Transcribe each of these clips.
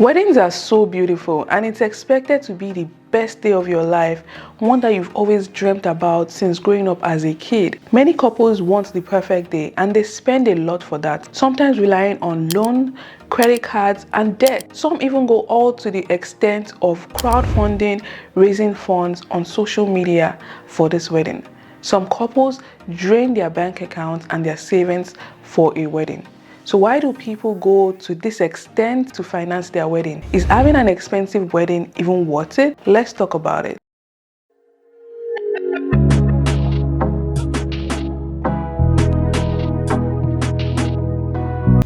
Weddings are so beautiful, and it's expected to be the best day of your life, one that you've always dreamt about since growing up as a kid. Many couples want the perfect day, and they spend a lot for that, sometimes relying on loan, credit cards, and debt. Some even go all to the extent of crowdfunding, raising funds on social media for this wedding. Some couples drain their bank accounts and their savings for a wedding. So why do people go to this extent to finance their wedding? Is having an expensive wedding even worth it? Let's talk about it.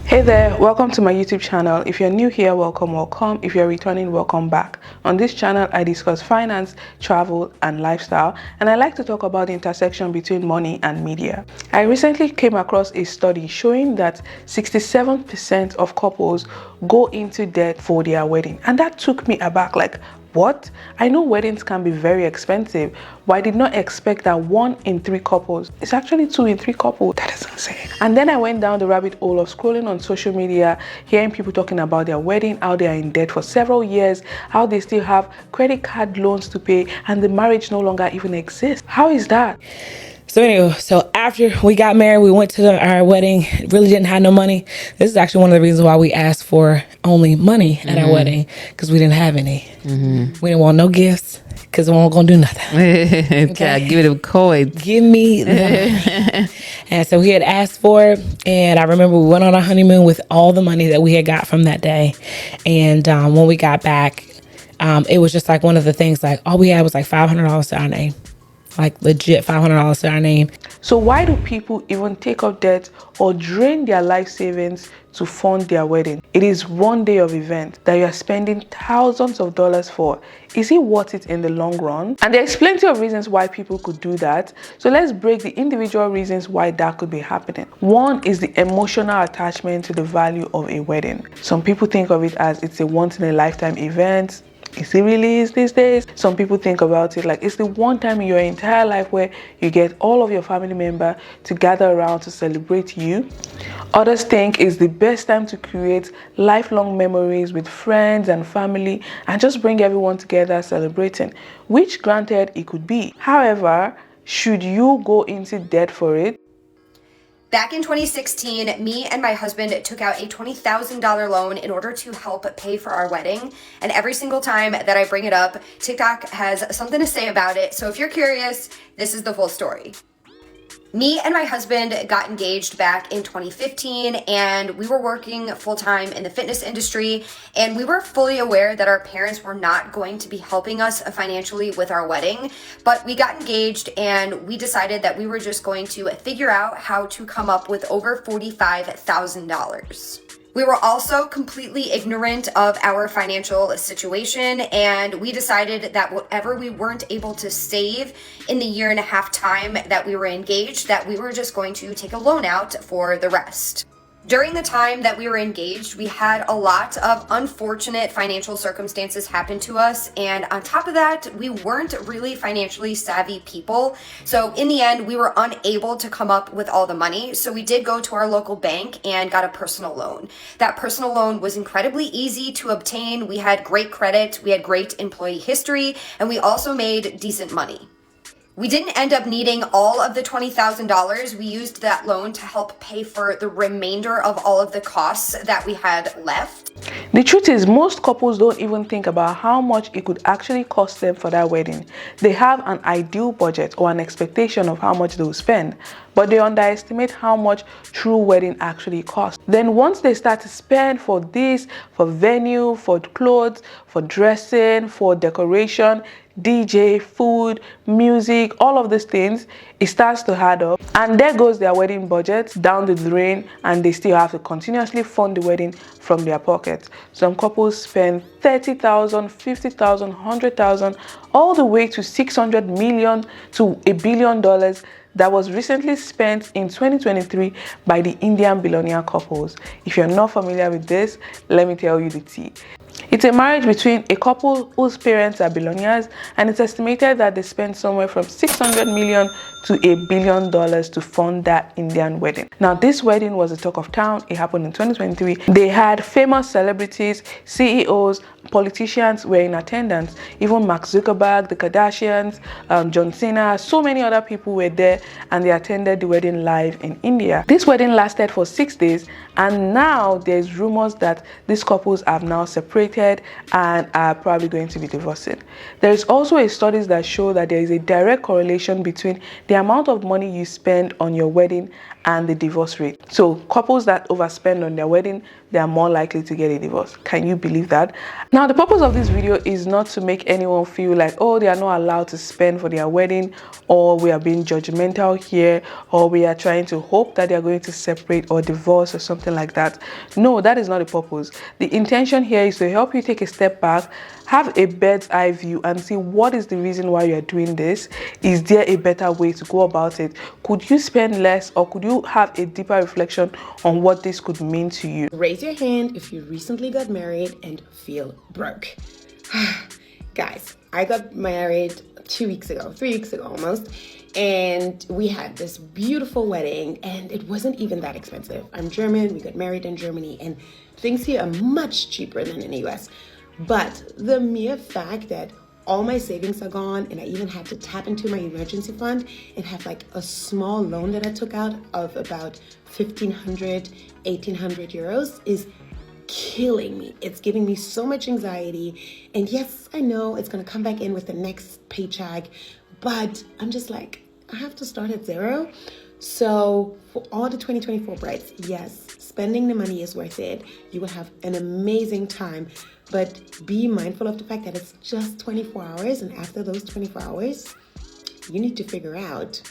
Hey there, welcome to my YouTube channel. If you're new here, welcome. If you're returning, welcome back. On this channel, I discuss finance, travel, and lifestyle, and I like to talk about the intersection between money and media. I recently came across a study showing that 67% of couples go into debt for their wedding, and that took me aback. Like, what? I know weddings can be very expensive, but I did not expect that 1 in 3 couples, it's actually 2 in 3 couples. That is insane. And then I went down the rabbit hole of scrolling on social media, hearing people talking about their wedding, how they are in debt for several years, how they still have credit card loans to pay, and the marriage no longer even exists. How is that? So anyway, so after we got married, we went to our wedding, really didn't have no money. This is actually one of the reasons why we asked for only money at our wedding, because we didn't have any. We didn't want no gifts, because we weren't going to do nothing. Okay. Give it a coin. Give me the money. And so we had asked for it, and I remember we went on our honeymoon with all the money that we had got from that day. And when we got back, it was just like one of the things, like all we had was like $500 to our name. Like legit $500 to our name. So why do people even take up debt or drain their life savings to fund their wedding? It is one day of event that you are spending thousands of dollars for. Is it worth it in the long run? And there's plenty of reasons why people could do that. So let's break the individual reasons why that could be happening. One is the emotional attachment to the value of a wedding. Some people think of it as it's a once in a lifetime event. Is it really is these days? Some people think about it like it's the one time in your entire life where you get all of your family members to gather around to celebrate you. Others think it's the best time to create lifelong memories with friends and family and just bring everyone together celebrating, which granted it could be. However, should you go into debt for it? Back in 2016, me and my husband took out a $20,000 loan in order to help pay for our wedding. And every single time that I bring it up, TikTok has something to say about it. So if you're curious, this is the full story. Me and my husband got engaged back in 2015, and we were working full-time in the fitness industry, and we were fully aware that our parents were not going to be helping us financially with our wedding, but we got engaged and we decided that we were just going to figure out how to come up with over $45,000. We were also completely ignorant of our financial situation, and we decided that whatever we weren't able to save in the 1.5 year time that we were engaged, that we were just going to take a loan out for the rest. During the time that we were engaged, we had a lot of unfortunate financial circumstances happen to us, and on top of that, we weren't really financially savvy people. So in the end, we were unable to come up with all the money. So we did go to our local bank and got a personal loan. That personal loan was incredibly easy to obtain. We had great credit, we had great employee history, and we also made decent money. We didn't end up needing all of the $20,000. We used that loan to help pay for the remainder of all of the costs that we had left. The truth is, most couples don't even think about how much it could actually cost them for that wedding. They have an ideal budget or an expectation of how much they will spend, but they underestimate how much true wedding actually costs. Then once they start to spend for this, for venue, for clothes, for dressing, for decoration, DJ, food, music, all of these things, it starts to add up, and there goes their wedding budget down the drain, and they still have to continuously fund the wedding from their pockets. Some couples spend $30,000, $50,000, $100,000, all the way to $600 million to $1 billion that was recently spent in 2023 by the Indian billionaire couples. If you're not familiar with this, let me tell you the tea. It's a marriage between a couple whose parents are billionaires, and it's estimated that they spent somewhere from 600 million to $1 billion to fund that Indian wedding. Now, this wedding was the talk of town. It happened in 2023. They had famous celebrities, CEOs, politicians were in attendance. Even Mark Zuckerberg, the Kardashians, John Cena, so many other people were there, and they attended the wedding live in India. This wedding lasted for 6 days, and now there's rumors that these couples have now separated and are probably going to be divorcing. There is also a studies that show that there is a direct correlation between the amount of money you spend on your wedding and the divorce rate. So couples that overspend on their wedding, they are more likely to get a divorce. Can you believe that? Now, the purpose of this video is not to make anyone feel like, oh, they are not allowed to spend for their wedding, or we are being judgmental here, or we are trying to hope that they are going to separate or divorce or something like that. No, that is not the purpose. The intention here is to help you take a step back, have a bird's eye view, and see what is the reason why you are doing this. Is there a better way to go about it? Could you spend less, or could you have a deeper reflection on what this could mean to you? Raise your hand if you recently got married and feel broke. Guys, I got married 3 weeks ago almost, and we had this beautiful wedding, and it wasn't even that expensive. I'm German, we got married in Germany, and things here are much cheaper than in the US. But the mere fact that all my savings are gone, and I even had to tap into my emergency fund and have like a small loan that I took out of about 1,500, 1,800 euros is killing me. It's giving me so much anxiety. And yes, I know it's gonna come back in with the next paycheck, but I'm just like, I have to start at zero. So for all the 2024 brides, yes, spending the money is worth it. You will have an amazing time, but be mindful of the fact that it's just 24 hours. And after those 24 hours, you need to figure out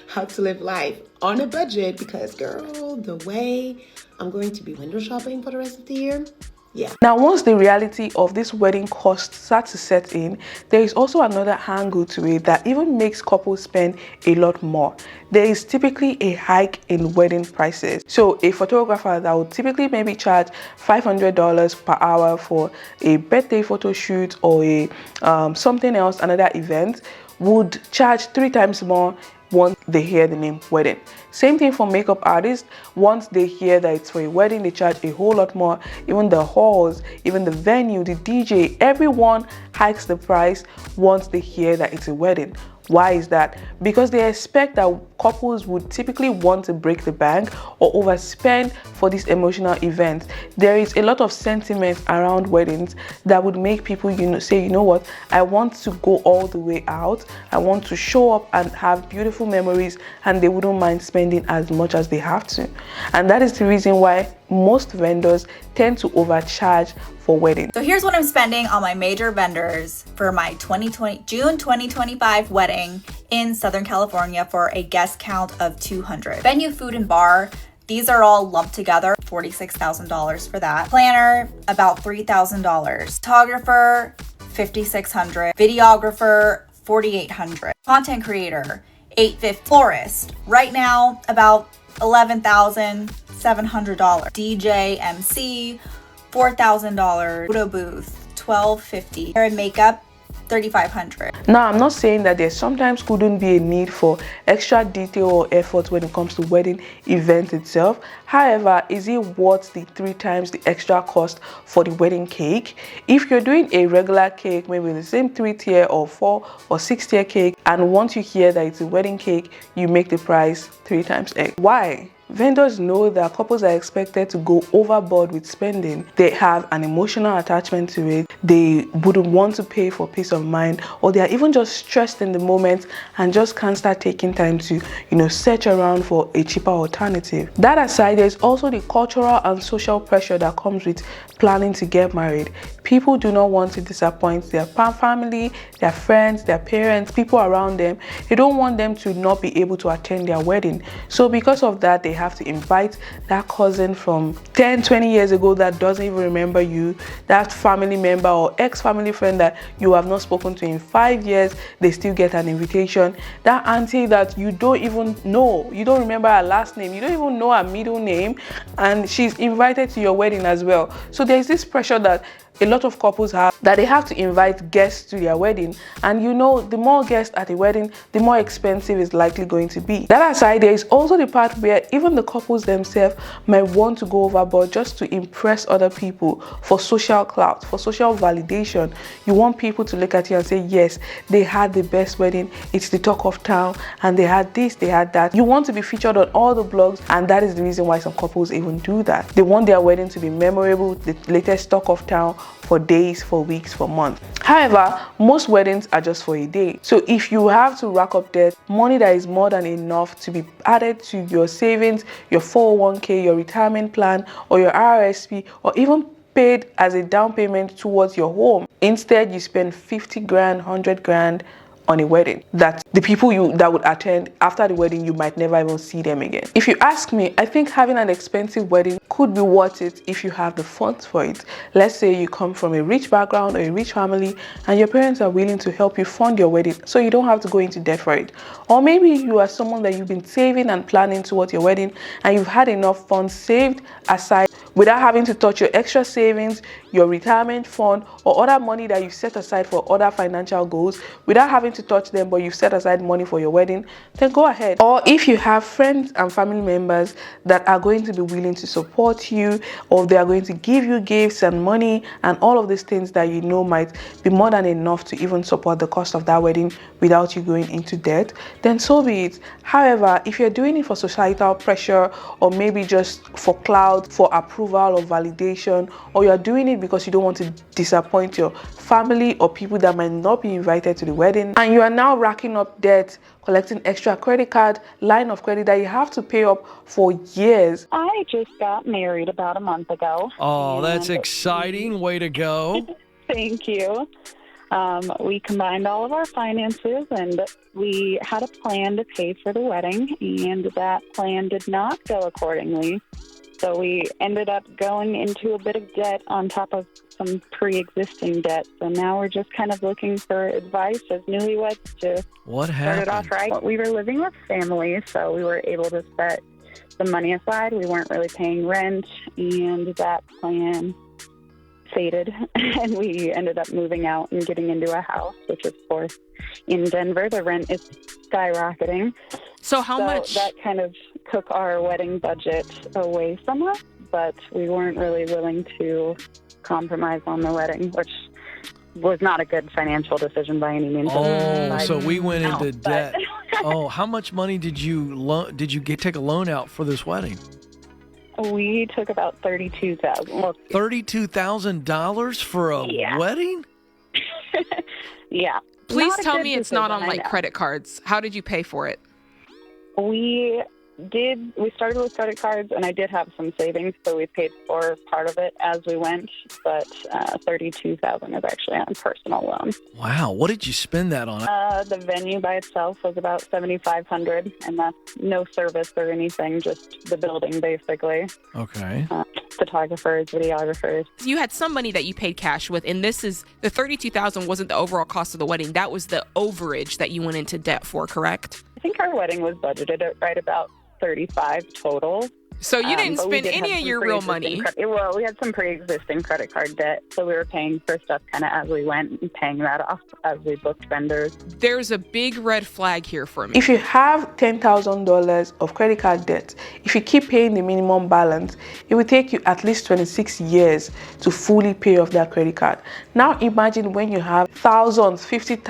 how to live life on a budget, because girl, the way I'm going to be window shopping for the rest of the year, yeah. Now, once the reality of this wedding cost starts to set in, there is also another angle to it that even makes couples spend a lot more. There is typically a hike in wedding prices. So a photographer that would typically maybe charge $500 per hour for a birthday photo shoot or a something else, another event, would charge 3 times more once they hear the name wedding. Same thing for makeup artists. Once they hear that it's for a wedding, they charge a whole lot more. Even the halls, even the venue, the DJ, everyone hikes the price once they hear that it's a wedding. Why is that? Because they expect that couples would typically want to break the bank or overspend for these emotional events. There is a lot of sentiment around weddings that would make people, say, you know what, I want to go all the way out. I want to show up and have beautiful memories, and they wouldn't mind spending as much as they have to. And that is the reason why most vendors tend to overcharge for weddings. So here's what I'm spending on my major vendors for my June 2025 wedding in Southern California for a guest count of 200. Venue, food, and bar, these are all lumped together, $46,000 for that. Planner, about $3,000. Photographer, $5,600. Videographer, $4,800. Content creator, $850. Florist, right now, about $11,700. DJ, MC, $4,000. Photo booth, $1,250. Hair and makeup, $3,500. Now, I'm not saying that there sometimes couldn't be a need for extra detail or effort when it comes to wedding event itself. However, is it worth the 3 times the extra cost for the wedding cake? If you're doing a regular cake, maybe the same 3-tier or 4 or 6-tier cake, and once you hear that it's a wedding cake, you make the price 3 times X. Why? Vendors know that couples are expected to go overboard with spending. They have an emotional attachment to it. They wouldn't want to pay for peace of mind, or they are even just stressed in the moment and just can't start taking time to, search around for a cheaper alternative. That aside, there's also the cultural and social pressure that comes with planning to get married. People do not want to disappoint their family, their friends, their parents, people around them. They don't want them to not be able to attend their wedding. So because of that, they have to invite that cousin from 10-20 years ago that doesn't even remember you, that family member or ex-family friend that you have not spoken to in 5 years. They still get an invitation. That auntie that you don't even know, you don't remember her last name, you don't even know her middle name, and she's invited to your wedding as well. So there's this pressure that a lot of couples have, that they have to invite guests to their wedding, and you know, the more guests at a wedding, the more expensive it's likely going to be. That aside, there is also the part where even the couples themselves might want to go overboard just to impress other people for social clout, for social validation. You want people to look at you and say, yes, they had the best wedding, it's the talk of town, and they had this, they had that. You want to be featured on all the blogs, and that is the reason why some couples even do that. They want their wedding to be memorable, the latest talk of town, for days, for weeks, for months. However, most weddings are just for a day. So if you have to rack up debt, money that is more than enough to be added to your savings, your 401k, your retirement plan, or your RRSP, or even paid as a down payment towards your home. Instead, you spend 50 grand, 100 grand on a wedding that the people that would attend after the wedding, you might never even see them again. If you ask me, I think having an expensive wedding could be worth it if you have the funds for it. Let's say you come from a rich background or a rich family, and your parents are willing to help you fund your wedding so you don't have to go into debt for it. Or maybe you are someone that you've been saving and planning towards your wedding, and you've had enough funds saved aside without having to touch your extra savings, your retirement fund, or other money that you set aside for other financial goals, without having to touch them, but you've set aside money for your wedding, then go ahead. Or if you have friends and family members that are going to be willing to support you, or they are going to give you gifts and money and all of these things that you know might be more than enough to even support the cost of that wedding without you going into debt, then so be it. However, if you're doing it for societal pressure, or maybe just for clout, for approval or validation, or you're doing it because you don't want to disappoint your family or people that might not be invited to the wedding, and you are now racking up debt, collecting extra credit card, line of credit that you have to pay up for years. I just got married about a month ago. Oh, that's exciting. Way to go. Thank you. We combined all of our finances, and we had a plan to pay for the wedding, and that plan did not go accordingly. So we ended up going into a bit of debt on top of some pre-existing debt. So now we're just kind of looking for advice as newlyweds to What start it happened? off right. We were living with family, so we were able to set the money aside. We weren't really paying rent, and that plan faded, and we ended up moving out and getting into a house, which of course in Denver the rent is skyrocketing. So how much? That kind of took our wedding budget away from us, but we weren't really willing to compromise on the wedding, which was not a good financial decision by any means. Oh, so we went into debt. Oh, how much money did you take a loan out for this wedding? We took about $32,000. Well, $32,000 for a wedding? yeah. Please Not a tell good me it's not on decision, I like know. credit cards. How did you pay for it? We started with credit cards, and I did have some savings, so we paid for part of it as we went, but $32,000 is actually on personal loan. Wow, what did you spend that on? The venue by itself was about $7,500, and that's no service or anything, just the building basically. Okay. Photographers, videographers. You had some money that you paid cash with, and this is the $32,000 wasn't the overall cost of the wedding. That was the overage that you went into debt for, correct? I think our wedding was budgeted at right about $35,000 total. So you didn't but we spend did any have of some your real money. Well, we had some pre-existing credit card debt, so we were paying for stuff kind of as we went and paying that off as we booked vendors. There's a big red flag here for me. If you have $10,000 of credit card debt, if you keep paying the minimum balance, it will take you at least 26 years to fully pay off that credit card. Now imagine when you have thousands, $50,000,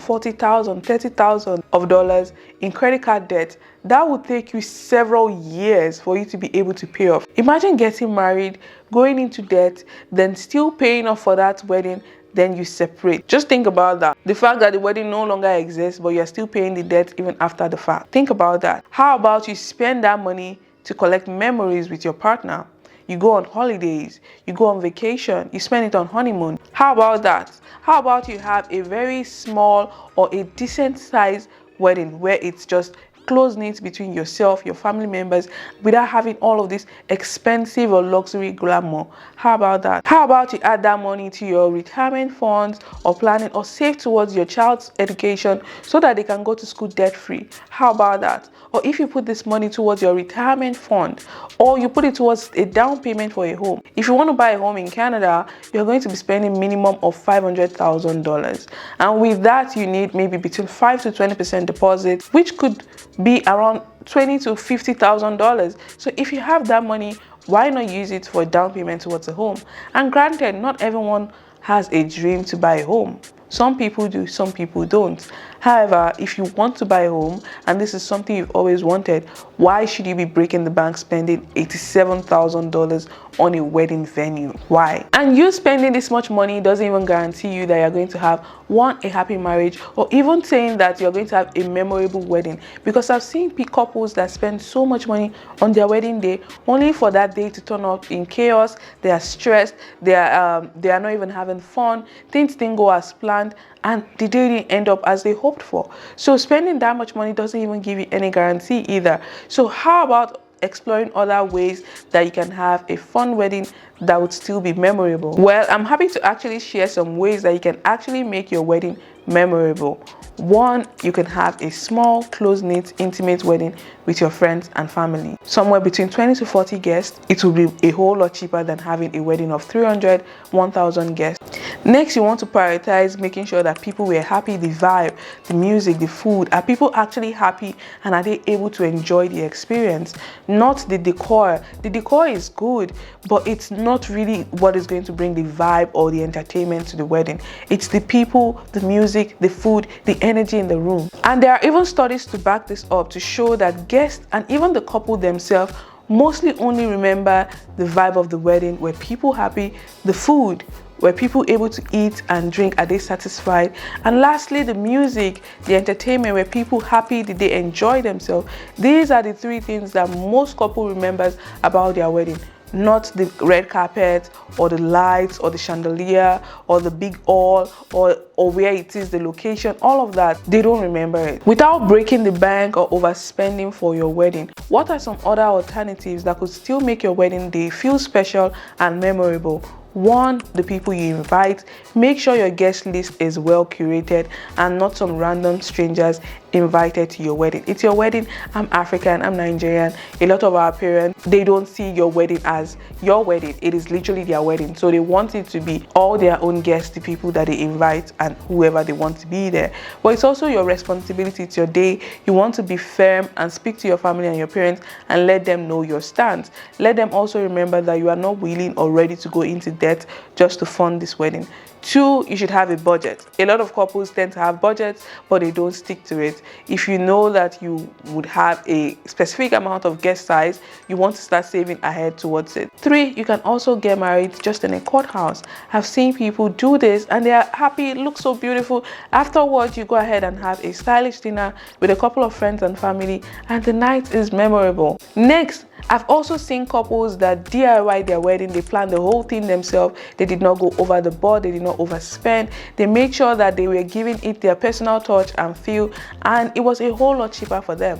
$40,000, $30,000 of dollars in credit card debt. That would take you several years for you to be able to pay off. Imagine getting married, going into debt, then still paying off for that wedding, then you separate. Just think about that. The fact that the wedding no longer exists, but you're still paying the debt even after the fact. Think about that. How about you spend that money to collect memories with your partner? You go on holidays, you go on vacation, you spend it on honeymoon. How about that? How about you have a very small or a decent size wedding where it's just close-knit between yourself, your family members, without having all of this expensive or luxury glamour. How about that? How about you add that money to your retirement funds or planning, or save towards your child's education so that they can go to school debt-free? How about that? Or if you put this money towards your retirement fund, or you put it towards a down payment for a home. If you want to buy a home in Canada, you're going to be spending minimum of $500,000. And with that, you need maybe between 5 to 20% deposit, which could be around $20,000 to $50,000. So if you have that money, why not use it for a down payment towards a home? And granted, not everyone has a dream to buy a home. Some people do, some people don't. However, if you want to buy a home and this is something you've always wanted, why should you be breaking the bank spending $87,000 on a wedding venue? Why? And you spending this much money doesn't even guarantee you that you're going to have a happy marriage, or even saying that you're going to have a memorable wedding. Because I've seen couples that spend so much money on their wedding day only for that day to turn up in chaos. They are stressed, they are not even having fun, things didn't go as planned, and they didn't end up as they hoped for. So spending that much money doesn't even give you any guarantee either. So how about exploring other ways that you can have a fun wedding that would still be memorable? Well, I'm happy to actually share some ways that you can actually make your wedding memorable. One, you can have a small, close-knit, intimate wedding with your friends and family. Somewhere between 20 to 40 guests. It will be a whole lot cheaper than having a wedding of 300, 1,000 guests. Next, you want to prioritize making sure that people were happy, the vibe, the music, the food. Are people actually happy, and are they able to enjoy the experience? Not the decor. The decor is good, but it's not really what is going to bring the vibe or the entertainment to the wedding. It's the people, the music, the food, the energy in the room. And there are even studies to back this up to show that guests and even the couple themselves mostly only remember the vibe of the wedding. Were people happy? The food, were people able to eat and drink? Are they satisfied? And lastly, the music, the entertainment. Were people happy? Did they enjoy themselves? These are the three things that most couple remembers about their wedding. Not the red carpet or the lights or the chandelier or the big hall or where it is, the location, all of that. They don't remember it. Without breaking the bank or overspending for your wedding, what are some other alternatives that could still make your wedding day feel special and memorable? One, the people you invite. Make sure your guest list is well curated and not some random strangers invited to your wedding. It's your wedding. I'm African, I'm Nigerian. A lot of our parents, they don't see your wedding as your wedding. It is literally their wedding. So they want it to be all their own guests, the people that they invite and whoever they want to be there. But it's also your responsibility. It's your day. You want to be firm and speak to your family and your parents and let them know your stance. Let them also remember that you are not willing or ready to go into debt just to fund this wedding. Two, you should have a budget. A lot of couples tend to have budgets, but they don't stick to it. If you know that you would have a specific amount of guest size, you want to start saving ahead towards it. Three, you can also get married just in a courthouse. I've seen people do this and they are happy, it looks so beautiful. Afterwards, you go ahead and have a stylish dinner with a couple of friends and family, and the night is memorable. Next, I've also seen couples that DIY their wedding. They planned the whole thing themselves. They did not go over the board. They did not overspend. They made sure that they were giving it their personal touch and feel, and it was a whole lot cheaper for them.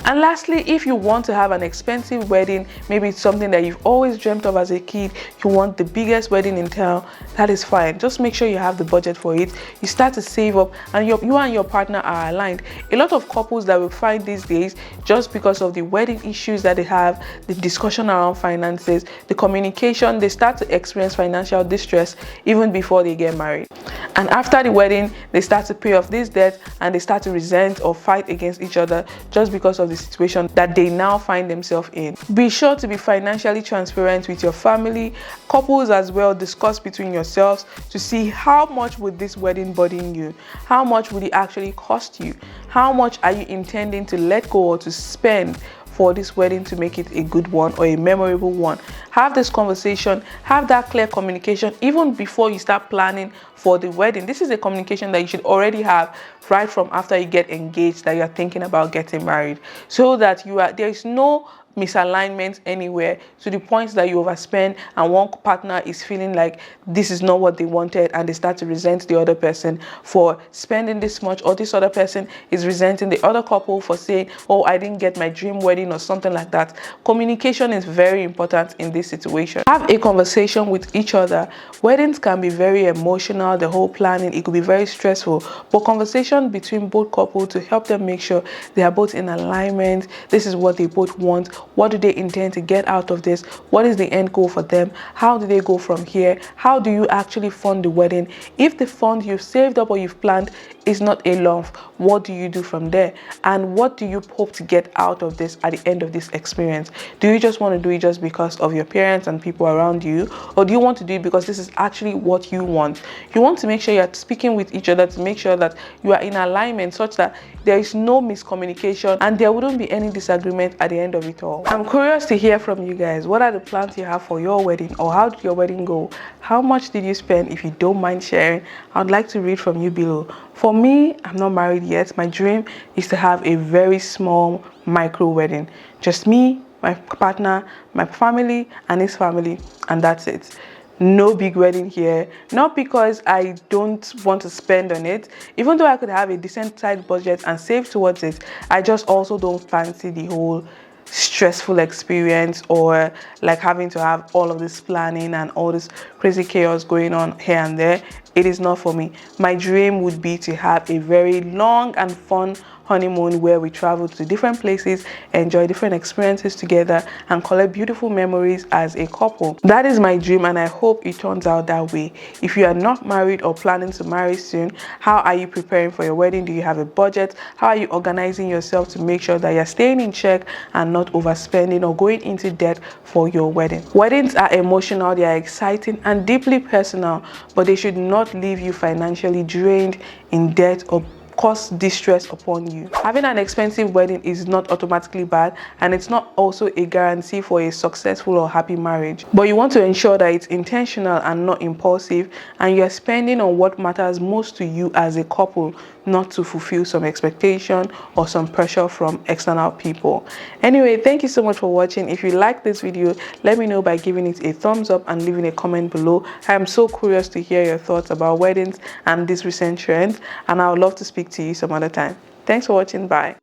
And lastly, if you want to have an expensive wedding, maybe it's something that you've always dreamt of as a kid, you want the biggest wedding in town, that is fine. Just make sure you have the budget for it. You start to save up and you and your partner are aligned. A lot of couples that we find these days, just because of the wedding issues that they have, the discussion around finances, the communication, they start to experience financial distress even before they get married. And after the wedding, they start to pay off this debt and they start to resent or fight against each other just because of the situation that they now find themselves in. Be sure to be financially transparent with your family. Couples as well, discuss between yourselves to see how much would this wedding burden you? How much would it actually cost you? How much are you intending to let go or to spend for this wedding to make it a good one or a memorable one? Have this conversation, have that clear communication even before you start planning for the wedding. This is a communication that you should already have right from after you get engaged, that you're thinking about getting married, so that there is no misalignment anywhere to the point that you overspend and one partner is feeling like this is not what they wanted and they start to resent the other person for spending this much, or this other person is resenting the other couple for saying, oh, I didn't get my dream wedding or something like that. Communication is very important in this situation. Have a conversation with each other. Weddings can be very emotional, the whole planning, it could be very stressful, but conversation between both couples to help them make sure they are both in alignment. This is what they both want. What do they intend to get out of this? What is the end goal for them? How do they go from here? How do you actually fund the wedding? If the fund you've saved up or you've planned is not a lump, what do you do from there? And what do you hope to get out of this at the end of this experience? Do you just want to do it just because of your parents and people around you, or do you want to do it because this is actually what you want? You want to make sure you're speaking with each other to make sure that you are in alignment such that there is no miscommunication and there wouldn't be any disagreement at the end of it all. I'm curious to hear from you guys. What are the plans you have for your wedding, or how did your wedding go? How much did you spend? If you don't mind sharing, I'd like to read from you below. For me, I'm not married yet. My dream is to have a very small micro wedding. Just me, my partner, my family, and his family, and that's it. No big wedding here, not because I don't want to spend on it, even though I could have a decent side budget and save towards it. I just also don't fancy the whole stressful experience, or like having to have all of this planning and all this crazy chaos going on here and there. It is not for me. My dream would be to have a very long and fun honeymoon where we travel to different places, enjoy different experiences together, and collect beautiful memories as a couple. That is my dream, and I hope it turns out that way. If you are not married or planning to marry soon, how are you preparing for your wedding? Do you have a budget? How are you organizing yourself to make sure that you're staying in check and not overspending or going into debt for your wedding? Weddings are emotional, they are exciting and deeply personal, but they should not leave you financially drained, in debt, or cause distress upon you. Having an expensive wedding is not automatically bad, and it's not also a guarantee for a successful or happy marriage. But you want to ensure that it's intentional and not impulsive, and you're spending on what matters most to you as a couple, not to fulfill some expectation or some pressure from external people. Anyway, thank you so much for watching. If you like this video, let me know by giving it a thumbs up and leaving a comment below. I am so curious to hear your thoughts about weddings and this recent trend, and I would love to speak to you some other time. Thanks for watching. Bye.